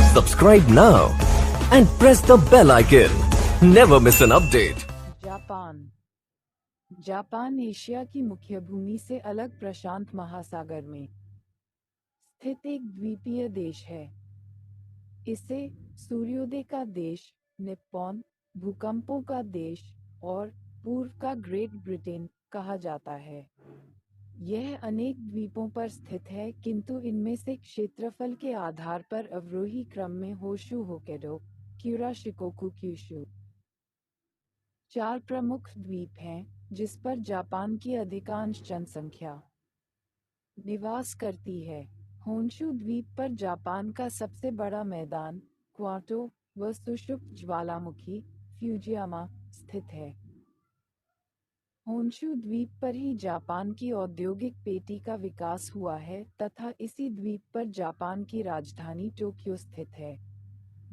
Subscribe now and press the bell icon. Never miss an update. Japan. Japan Asia की मुख्य भूमि से अलग प्रशांत महासागर में स्थित एक द्वीपीय देश है। इसे सूर्योदय का देश, निप्पॉन, भूकंपों का देश और पूर्व का ग्रेट ब्रिटेन कहा जाता है। यह अनेक द्वीपों पर स्थित है, किंतु इनमें से क्षेत्रफल के आधार पर अवरोही क्रम में होशु होक्काइडो, क्यूरा शिकोकू क्यूशु 4 प्रमुख द्वीप हैं, जिस पर जापान की अधिकांश जनसंख्या निवास करती है। होन्शु द्वीप पर जापान का सबसे बड़ा मैदान क्वाटो व सुषुप्त ज्वालामुखी फ्यूजियामा स्थित है। होन्शु द्वीप पर ही जापान की औद्योगिक पेटी का विकास हुआ है तथा इसी द्वीप पर जापान की राजधानी टोक्यो स्थित है।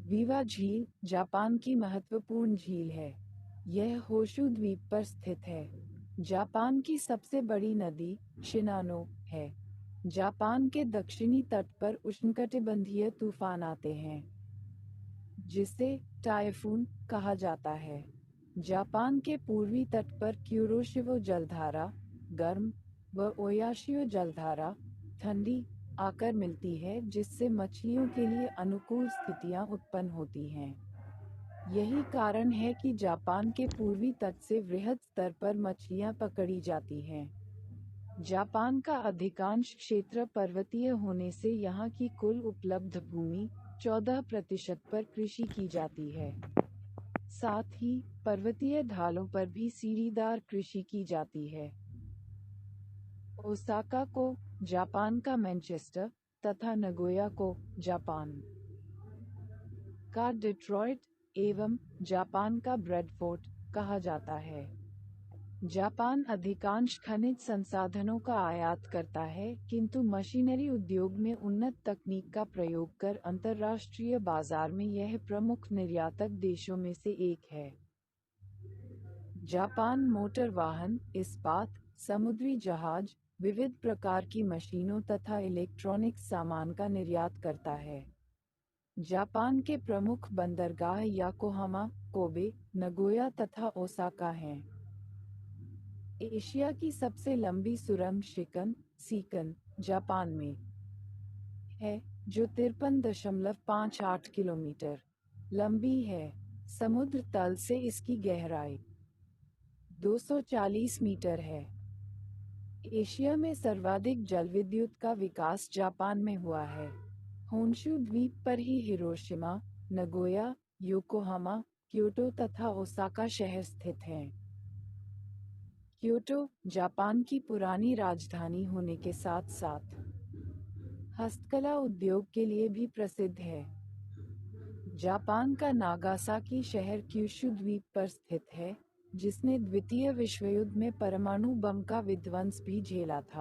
बीवा झील जापान की महत्वपूर्ण झील है। यह होशु द्वीप पर स्थित है। जापान की सबसे बड़ी नदी शिनानो है। जापान के दक्षिणी तट पर उष्णकटिबंधीय तूफान आते हैं, जिसे टाइफून कहा जाता है। जापान के पूर्वी तट पर क्यूरोशिवो जलधारा गर्म व ओयाशियो जलधारा ठंडी आकर मिलती है, जिससे मछलियों के लिए अनुकूल स्थितियां उत्पन्न होती हैं। यही कारण है कि जापान के पूर्वी तट से वृहद स्तर पर मछलियां पकड़ी जाती हैं। जापान का अधिकांश क्षेत्र पर्वतीय होने से यहाँ की कुल उपलब्ध भूमि 14% पर कृषि की जाती है। साथ ही पर्वतीय ढालों पर भी सीढ़ीदार कृषि की जाती है। ओसाका को जापान का मैनचेस्टर तथा नगोया को जापान का डिट्रॉइट एवं जापान का ब्रेडफोर्ट कहा जाता है। जापान अधिकांश खनिज संसाधनों का आयात करता है, किंतु मशीनरी उद्योग में उन्नत तकनीक का प्रयोग कर अंतर्राष्ट्रीय बाजार में यह प्रमुख निर्यातक देशों में से एक है। जापान मोटर वाहन, इस्पात, समुद्री जहाज, विविध प्रकार की मशीनों तथा इलेक्ट्रॉनिक सामान का निर्यात करता है। जापान के प्रमुख बंदरगाह याकोहामा, कोबे, नगोया तथा ओसाका हैं। एशिया की सबसे लंबी सुरंग शिकन सीकन जापान में है, जो 53.58 किलोमीटर लंबी है। समुद्र तल से इसकी गहराई 240 मीटर है। एशिया में सर्वाधिक जलविद्युत का विकास जापान में हुआ है। होन्शु द्वीप पर ही हिरोशिमा, नगोया, योकोहामा, क्योटो तथा ओसाका शहर स्थित हैं। क्योटो जापान की पुरानी राजधानी होने के साथ साथ हस्तकला उद्योग के लिए भी प्रसिद्ध है। जापान का नागासाकी शहर क्यूशु द्वीप पर स्थित है, जिसने द्वितीय विश्व युद्ध में परमाणु बम का विध्वंस भी झेला था।